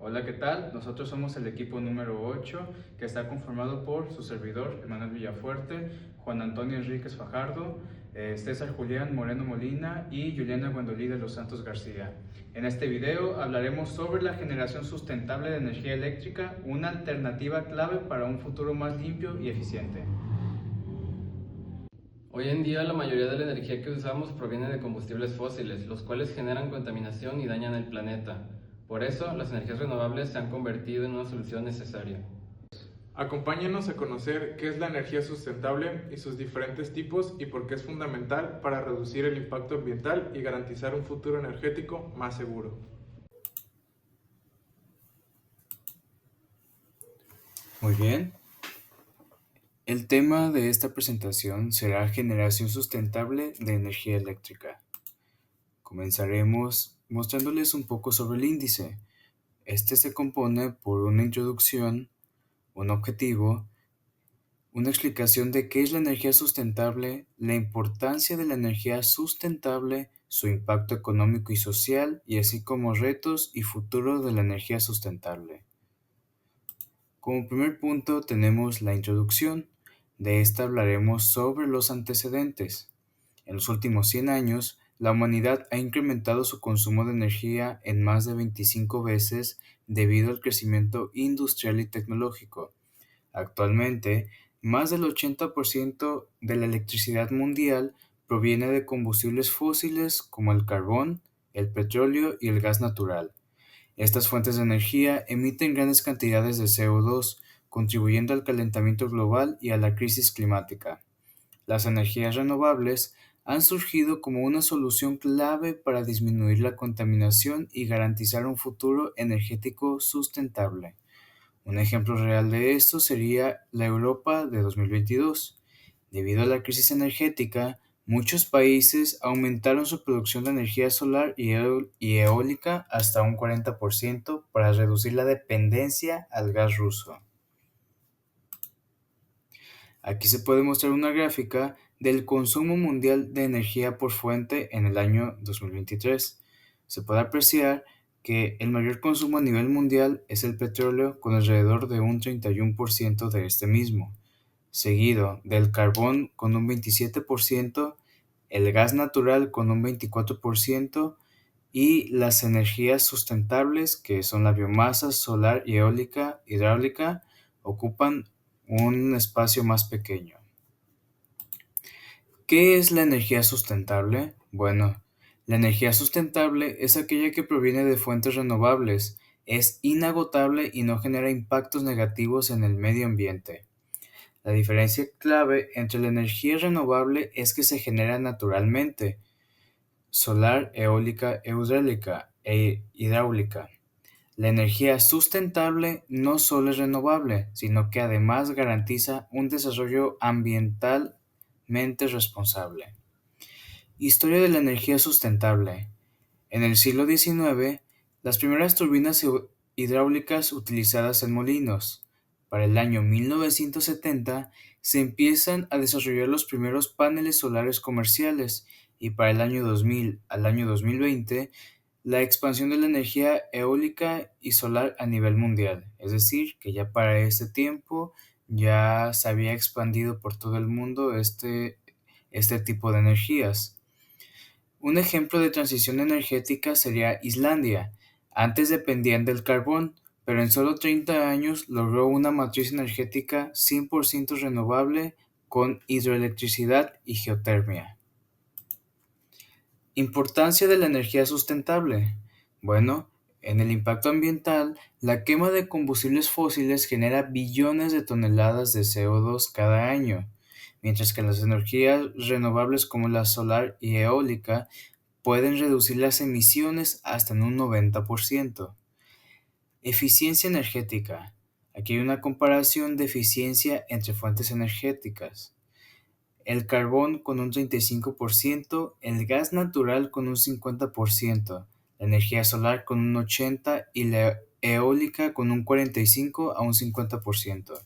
Hola, ¿qué tal? Nosotros somos el equipo número 8, que está conformado por su servidor, Emanuel Villafuerte, Juan Antonio Enríquez Fajardo, César Julián Moreno Molina y Juliana Guandolí de los Santos García. En este video hablaremos sobre la generación sustentable de energía eléctrica, una alternativa clave para un futuro más limpio y eficiente. Hoy en día la mayoría de la energía que usamos proviene de combustibles fósiles, los cuales generan contaminación y dañan el planeta. Por eso, las energías renovables se han convertido en una solución necesaria. Acompáñanos a conocer qué es la energía sustentable y sus diferentes tipos y por qué es fundamental para reducir el impacto ambiental y garantizar un futuro energético más seguro. Muy bien. El tema de esta presentación será generación sustentable de energía eléctrica. Comenzaremos mostrándoles un poco sobre el índice. Este se compone por una introducción, un objetivo, una explicación de qué es la energía sustentable, la importancia de la energía sustentable, su impacto económico y social, y así como retos y futuro de la energía sustentable. Como primer punto tenemos la introducción. De esta hablaremos sobre los antecedentes. En los últimos 100 años, la humanidad ha incrementado su consumo de energía en más de 25 veces debido al crecimiento industrial y tecnológico. Actualmente, más del 80% de la electricidad mundial proviene de combustibles fósiles como el carbón, el petróleo y el gas natural. Estas fuentes de energía emiten grandes cantidades de CO2, contribuyendo al calentamiento global y a la crisis climática. Las energías renovables han surgido como una solución clave para disminuir la contaminación y garantizar un futuro energético sustentable. Un ejemplo real de esto sería la Europa de 2022. Debido a la crisis energética, muchos países aumentaron su producción de energía solar y eólica hasta un 40% para reducir la dependencia al gas ruso. Aquí se puede mostrar una gráfica del consumo mundial de energía por fuente en el año 2023. Se puede apreciar que el mayor consumo a nivel mundial es el petróleo, con alrededor de un 31% de este mismo, seguido del carbón con un 27%, el gas natural con un 24% y las energías sustentables, que son la biomasa solar y eólica hidráulica, ocupan un espacio más pequeño. ¿Qué es la energía sustentable? Bueno, la energía sustentable es aquella que proviene de fuentes renovables, es inagotable y no genera impactos negativos en el medio ambiente. La diferencia clave entre la energía renovable es que se genera naturalmente, solar, eólica, hidráulica e hidráulica. La energía sustentable no solo es renovable, sino que además garantiza un desarrollo ambientalmente responsable. Historia de la energía sustentable. En el siglo XIX, las primeras turbinas hidráulicas utilizadas en molinos. Para el año 1970 se empiezan a desarrollar los primeros paneles solares comerciales y para el año 2000 al año 2020 la expansión de la energía eólica y solar a nivel mundial. Es decir, que ya para este tiempo ya se había expandido por todo el mundo este tipo de energías. Un ejemplo de transición energética sería Islandia. Antes dependían del carbón, pero en solo 30 años logró una matriz energética 100% renovable con hidroelectricidad y geotermia. Importancia de la energía sustentable. Bueno, en el impacto ambiental, la quema de combustibles fósiles genera billones de toneladas de CO2 cada año, mientras que las energías renovables como la solar y eólica pueden reducir las emisiones hasta en un 90%. Eficiencia energética. Aquí hay una comparación de eficiencia entre fuentes energéticas. El carbón con un 35%, el gas natural con un 50%, la energía solar con un 80% y la eólica con un 45 a un 50%.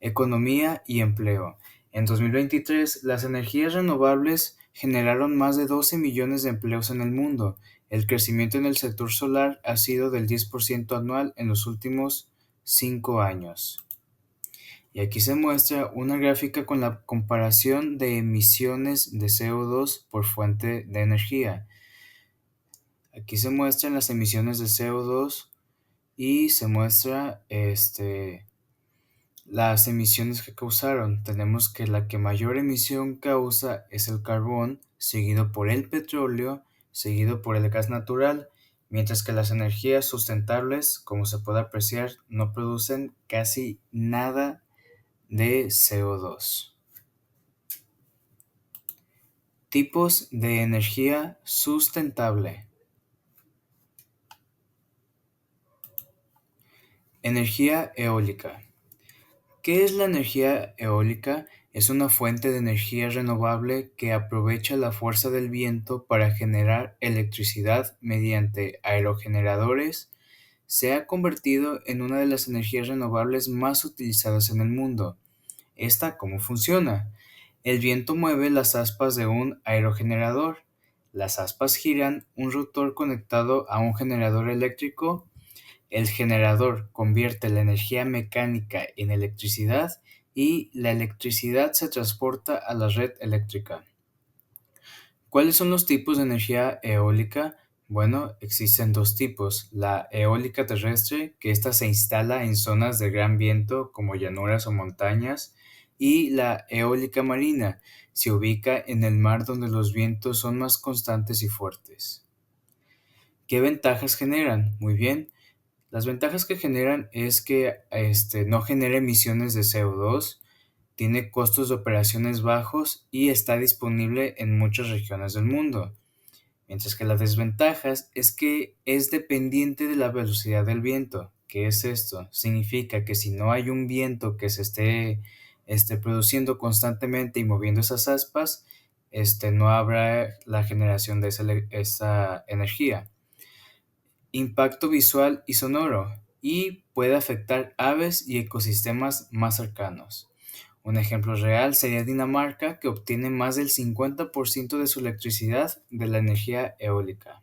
Economía y empleo. En 2023, las energías renovables generaron más de 12 millones de empleos en el mundo. El crecimiento en el sector solar ha sido del 10% anual en los últimos 5 años. Y aquí se muestra una gráfica con la comparación de emisiones de CO2 por fuente de energía. Aquí se muestran las emisiones de CO2 y se muestra las emisiones que causaron. Tenemos que la que mayor emisión causa es el carbón, seguido por el petróleo, seguido por el gas natural, mientras que las energías sustentables, como se puede apreciar, no producen casi nada de CO2. Tipos de energía sustentable. Energía eólica. ¿Qué es la energía eólica? Es una fuente de energía renovable que aprovecha la fuerza del viento para generar electricidad mediante aerogeneradores. Se ha convertido en una de las energías renovables más utilizadas en el mundo. ¿Cómo funciona? El viento mueve las aspas de un aerogenerador. Las aspas giran un rotor conectado a un generador eléctrico. El generador convierte la energía mecánica en electricidad y la electricidad se transporta a la red eléctrica. ¿Cuáles son los tipos de energía eólica? Bueno, existen dos tipos. La eólica terrestre, que ésta se instala en zonas de gran viento como llanuras o montañas, y la eólica marina, se ubica en el mar donde los vientos son más constantes y fuertes. ¿Qué ventajas generan? Muy bien. Las ventajas que generan es que no genera emisiones de CO2, tiene costos de operaciones bajos y está disponible en muchas regiones del mundo. Mientras que las desventajas es que es dependiente de la velocidad del viento. ¿Qué es esto? Significa que si no hay un viento que se esté produciendo constantemente y moviendo esas aspas, no habrá la generación de esa energía. Impacto visual y sonoro, y puede afectar aves y ecosistemas más cercanos. Un ejemplo real sería Dinamarca, que obtiene más del 50% de su electricidad de la energía eólica.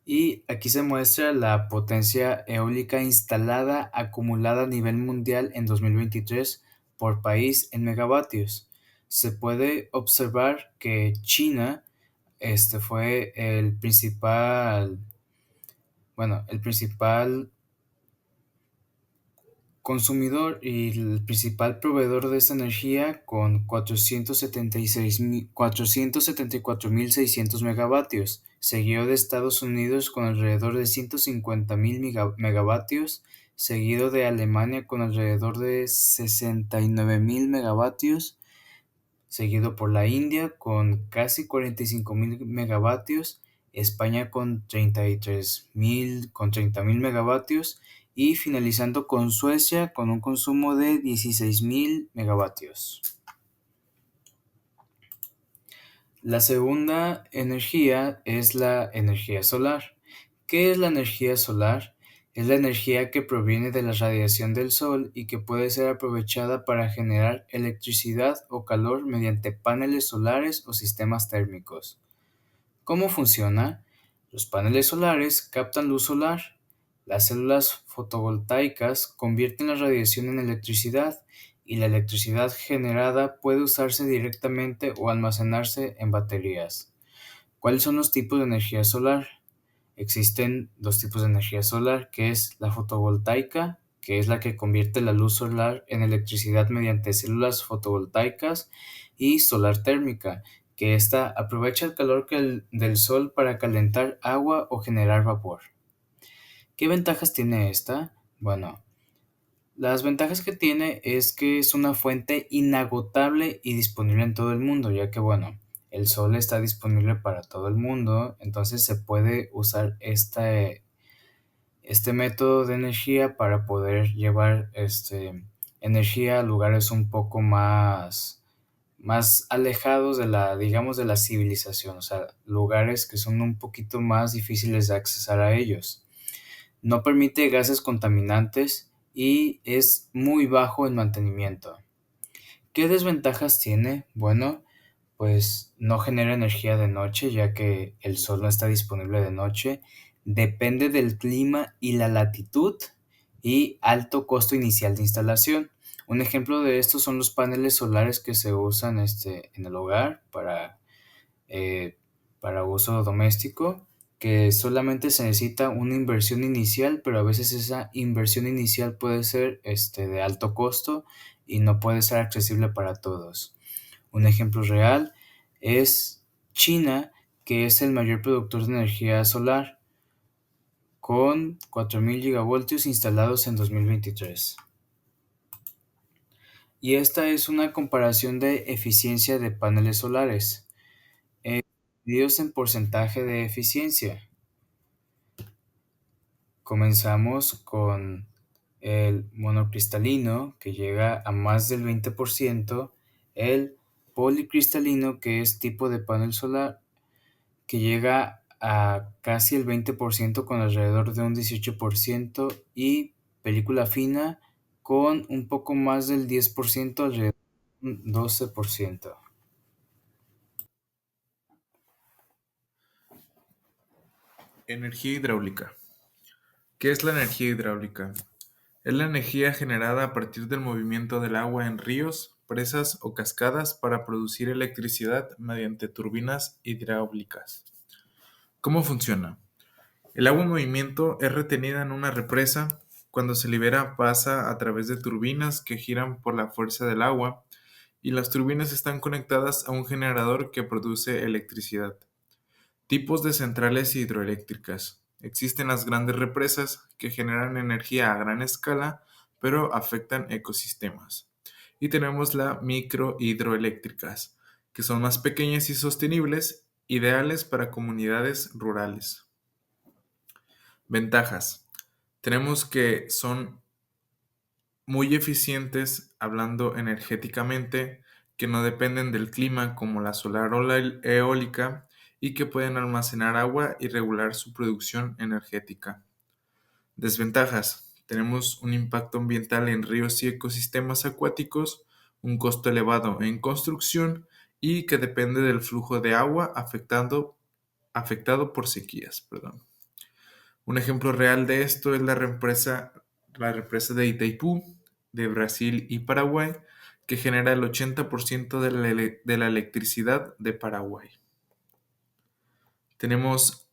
Y aquí se muestra la potencia eólica instalada acumulada a nivel mundial en 2023 por país en megavatios. Se puede observar que China fue el principal consumidor y el principal proveedor de esta energía con 474.600 megavatios, seguido de Estados Unidos con alrededor de 150.000 megavatios, seguido de Alemania con alrededor de 69.000 megavatios, seguido por la India con casi 45.000 megavatios, España con 30.000 megavatios y finalizando con Suecia con un consumo de 16.000 megavatios. La segunda energía es la energía solar. ¿Qué es la energía solar? Es la energía que proviene de la radiación del sol y que puede ser aprovechada para generar electricidad o calor mediante paneles solares o sistemas térmicos. ¿Cómo funciona? Los paneles solares captan luz solar. Las células fotovoltaicas convierten la radiación en electricidad y la electricidad generada puede usarse directamente o almacenarse en baterías. ¿Cuáles son los tipos de energía solar? Existen dos tipos de energía solar, que es la fotovoltaica, que es la que convierte la luz solar en electricidad mediante células fotovoltaicas, y solar térmica, que ésta aprovecha el calor del sol para calentar agua o generar vapor. ¿Qué ventajas tiene esta? Bueno, las ventajas que tiene es que es una fuente inagotable y disponible en todo el mundo, ya que el sol está disponible para todo el mundo, entonces se puede usar este método de energía para poder llevar energía a lugares un poco más alejados de la civilización, o sea, lugares que son un poquito más difíciles de accesar a ellos. No permite gases contaminantes y es muy bajo en mantenimiento. ¿Qué desventajas tiene? Bueno, pues no genera energía de noche, ya que el sol no está disponible de noche. Depende del clima y la latitud y alto costo inicial de instalación. Un ejemplo de esto son los paneles solares que se usan en el hogar eh, para uso doméstico, que solamente se necesita una inversión inicial, pero a veces esa inversión inicial puede ser de alto costo y no puede ser accesible para todos. Un ejemplo real es China, que es el mayor productor de energía solar, con 4.000 gigavoltios instalados en 2023. Y esta es una comparación de eficiencia de paneles solares, divididos en porcentaje de eficiencia. Comenzamos con el monocristalino, que llega a más del 20%, el policristalino, que es tipo de panel solar, que llega a casi el 20% con alrededor de un 18%, y película fina con un poco más del 10%, alrededor de un 12%. Energía hidráulica. ¿Qué es la energía hidráulica? Es la energía generada a partir del movimiento del agua en ríos, presas o cascadas para producir electricidad mediante turbinas hidráulicas. ¿Cómo funciona? El agua en movimiento es retenida en una represa. Cuando se libera pasa a través de turbinas que giran por la fuerza del agua y las turbinas están conectadas a un generador que produce electricidad. Tipos de centrales hidroeléctricas. Existen las grandes represas que generan energía a gran escala, pero afectan ecosistemas. Y tenemos las microhidroeléctricas, que son más pequeñas y sostenibles, ideales para comunidades rurales. Ventajas. Tenemos que son muy eficientes hablando energéticamente, que no dependen del clima como la solar o la eólica y que pueden almacenar agua y regular su producción energética. Desventajas. Tenemos un impacto ambiental en ríos y ecosistemas acuáticos, un costo elevado en construcción y que depende del flujo de agua afectado por sequías. Un ejemplo real de esto es la represa de Itaipú, de Brasil y Paraguay, que genera el 80% de la electricidad de Paraguay. Tenemos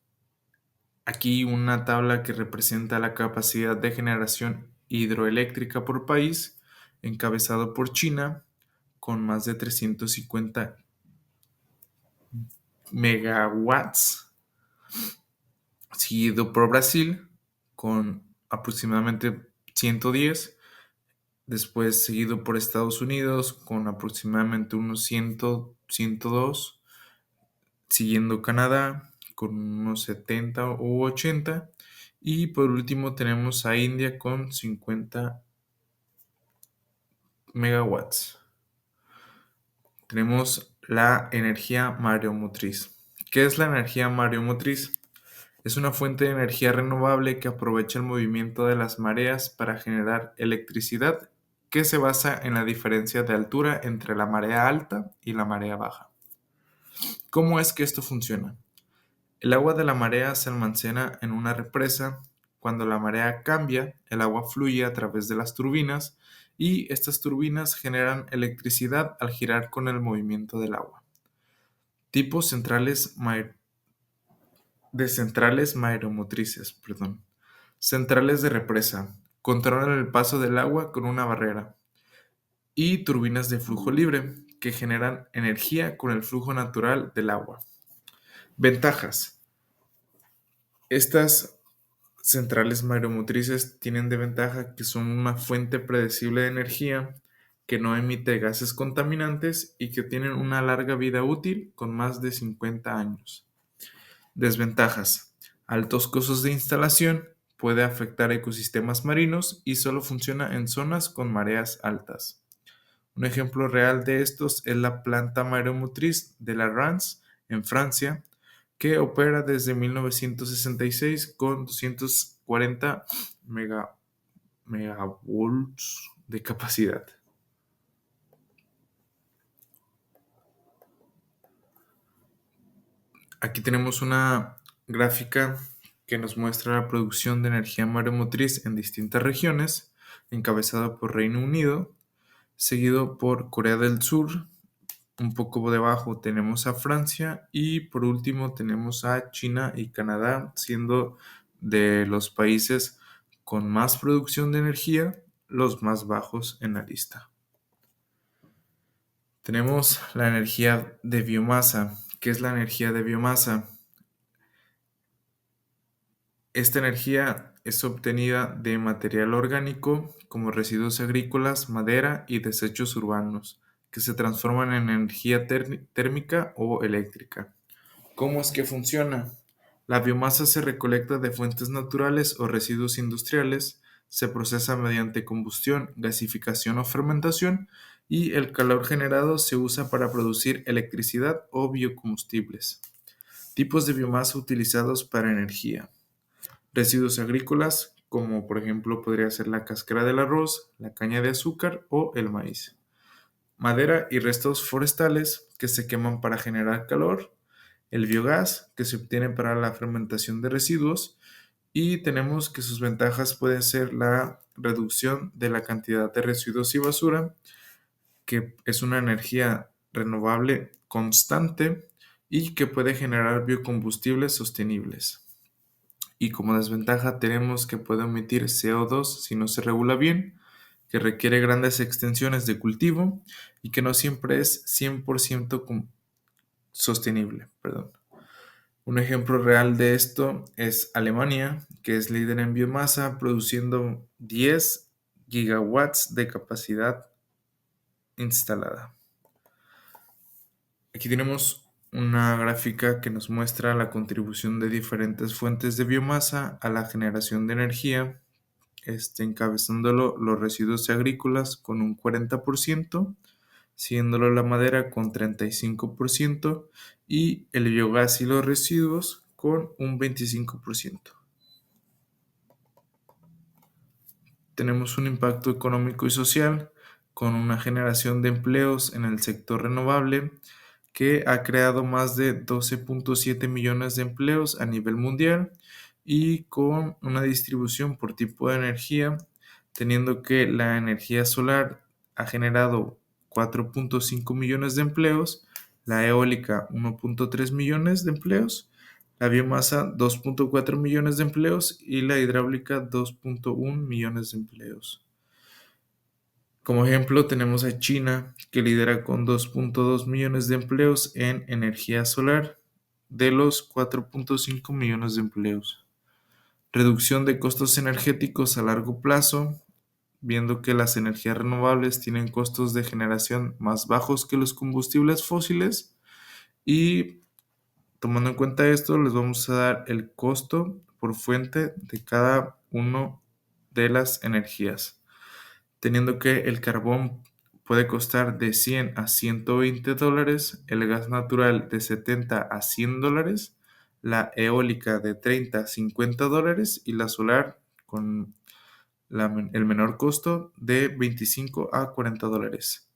aquí una tabla que representa la capacidad de generación hidroeléctrica por país, encabezado por China, con más de 350 megawatts, seguido por Brasil, con aproximadamente 110, después seguido por Estados Unidos, con aproximadamente unos 100, 102, siguiendo Canadá, con unos 70 u 80, y por último tenemos a India con 50 megawatts. Tenemos la energía mareomotriz. ¿Qué es la energía mareomotriz? Es una fuente de energía renovable que aprovecha el movimiento de las mareas para generar electricidad, que se basa en la diferencia de altura entre la marea alta y la marea baja. ¿Cómo es que esto funciona? El agua de la marea se almacena en una represa. Cuando la marea cambia, el agua fluye a través de las turbinas y estas turbinas generan electricidad al girar con el movimiento del agua. Tipos de centrales mareomotrices. Centrales de represa. Controlan el paso del agua con una barrera. Y turbinas de flujo libre, que generan energía con el flujo natural del agua. Ventajas. Estas centrales mareomotrices tienen de ventaja que son una fuente predecible de energía, que no emite gases contaminantes y que tienen una larga vida útil con más de 50 años. Desventajas. Altos costos de instalación, puede afectar ecosistemas marinos y solo funciona en zonas con mareas altas. Un ejemplo real de estos es la planta mareomotriz de la Rance en Francia, que opera desde 1966 con 240 megavolts de capacidad. Aquí tenemos una gráfica que nos muestra la producción de energía mareomotriz en distintas regiones, encabezada por Reino Unido, seguido por Corea del Sur. Un poco debajo tenemos a Francia y por último tenemos a China y Canadá, siendo de los países con más producción de energía los más bajos en la lista. Tenemos la energía de biomasa. ¿Qué es la energía de biomasa? Esta energía es obtenida de material orgánico como residuos agrícolas, madera y desechos urbanos, que se transforman en energía térmica o eléctrica. ¿Cómo es que funciona? La biomasa se recolecta de fuentes naturales o residuos industriales, se procesa mediante combustión, gasificación o fermentación y el calor generado se usa para producir electricidad o biocombustibles. Tipos de biomasa utilizados para energía. Residuos agrícolas, como por ejemplo podría ser la cáscara del arroz, la caña de azúcar o el maíz. Madera y restos forestales que se queman para generar calor. El biogás, que se obtiene para la fermentación de residuos. Y tenemos que sus ventajas pueden ser la reducción de la cantidad de residuos y basura, que es una energía renovable constante y que puede generar biocombustibles sostenibles. Y como desventaja tenemos que puede emitir CO2 si no se regula bien, que requiere grandes extensiones de cultivo y que no siempre es 100% sostenible. Perdón. Un ejemplo real de esto es Alemania, que es líder en biomasa, produciendo 10 gigawatts de capacidad instalada. Aquí tenemos una gráfica que nos muestra la contribución de diferentes fuentes de biomasa a la generación de energía, encabezándolo los residuos agrícolas con un 40%, siguiéndolo la madera con 35% y el biogás y los residuos con un 25%. Tenemos un impacto económico y social con una generación de empleos en el sector renovable que ha creado más de 12.7 millones de empleos a nivel mundial y con una distribución por tipo de energía, teniendo que la energía solar ha generado 4.5 millones de empleos, la eólica 1.3 millones de empleos, la biomasa 2.4 millones de empleos y la hidráulica 2.1 millones de empleos. Como ejemplo, tenemos a China, que lidera con 2.2 millones de empleos en energía solar, de los 4.5 millones de empleos. Reducción de costos energéticos a largo plazo, viendo que las energías renovables tienen costos de generación más bajos que los combustibles fósiles. Y tomando en cuenta esto, les vamos a dar el costo por fuente de cada una de las energías, teniendo que el carbón puede costar de 100 a 120 dólares, el gas natural de 70 a 100 dólares, la eólica de 30 a 50 dólares y la solar con el menor costo de 25 a 40 dólares.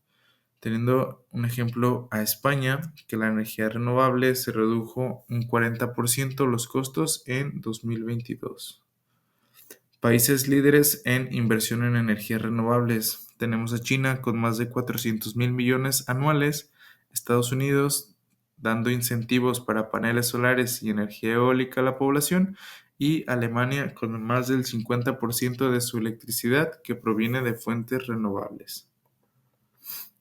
Teniendo un ejemplo a España, que la energía renovable se redujo un 40% los costos en 2022. Países líderes en inversión en energías renovables. Tenemos a China con más de 400 mil millones anuales, Estados Unidos dando incentivos para paneles solares y energía eólica a la población y Alemania con más del 50% de su electricidad que proviene de fuentes renovables.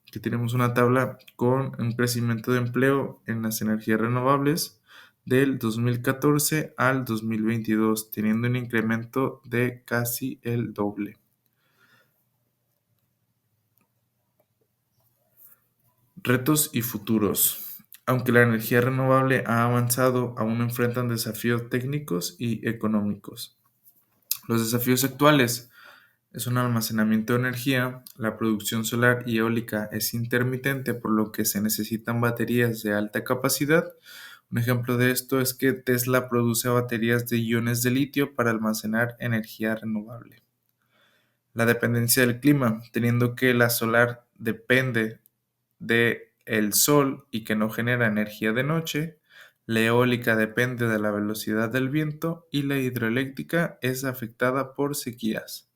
Aquí tenemos una tabla con un crecimiento de empleo en las energías renovables del 2014 al 2022, teniendo un incremento de casi el doble. Retos y futuros. Aunque la energía renovable ha avanzado, aún enfrentan desafíos técnicos y económicos. Los desafíos actuales es un almacenamiento de energía, la producción solar y eólica es intermitente, por lo que se necesitan baterías de alta capacidad. Un ejemplo de esto es que Tesla produce baterías de iones de litio para almacenar energía renovable. La dependencia del clima, teniendo que la solar depende del sol y que no genera energía de noche. La eólica depende de la velocidad del viento y la hidroeléctrica es afectada por sequías.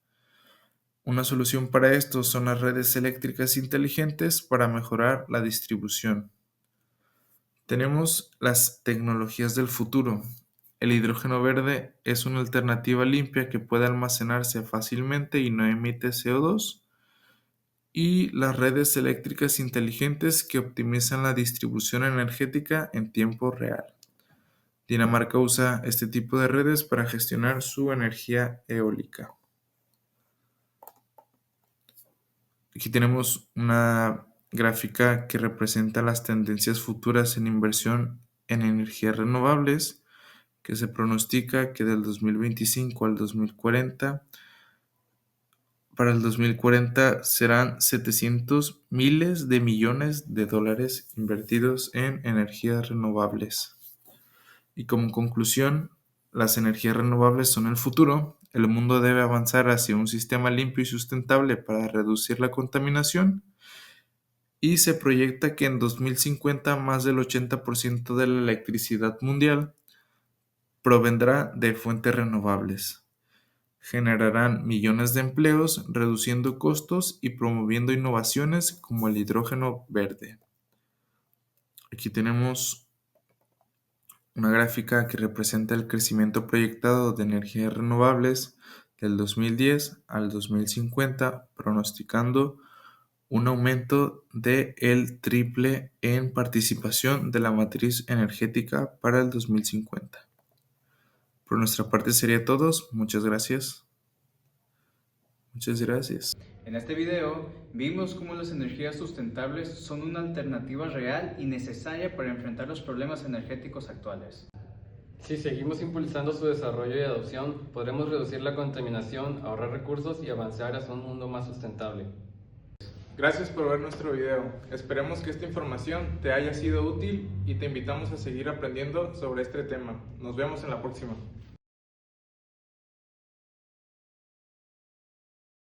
Una solución para esto son las redes eléctricas inteligentes para mejorar la distribución. Tenemos las tecnologías del futuro. El hidrógeno verde es una alternativa limpia que puede almacenarse fácilmente y no emite CO2. Y las redes eléctricas inteligentes que optimizan la distribución energética en tiempo real. Dinamarca usa este tipo de redes para gestionar su energía eólica. Aquí tenemos una gráfica que representa las tendencias futuras en inversión en energías renovables, que se pronostica que del 2025 al 2040, para el 2040 serán 700 miles de millones de dólares invertidos en energías renovables. Y como conclusión, las energías renovables son el futuro. El mundo debe avanzar hacia un sistema limpio y sustentable para reducir la contaminación. Y se proyecta que en 2050 más del 80% de la electricidad mundial provendrá de fuentes renovables. Generarán millones de empleos, reduciendo costos y promoviendo innovaciones como el hidrógeno verde. Aquí tenemos una gráfica que representa el crecimiento proyectado de energías renovables del 2010 al 2050, pronosticando un aumento de el triple en participación de la matriz energética para el 2050. Por nuestra parte sería todo. Muchas gracias. Muchas gracias. En este video vimos cómo las energías sustentables son una alternativa real y necesaria para enfrentar los problemas energéticos actuales. Si seguimos impulsando su desarrollo y adopción, podremos reducir la contaminación, ahorrar recursos y avanzar hacia un mundo más sustentable. Gracias por ver nuestro video. Esperemos que esta información te haya sido útil y te invitamos a seguir aprendiendo sobre este tema. Nos vemos en la próxima.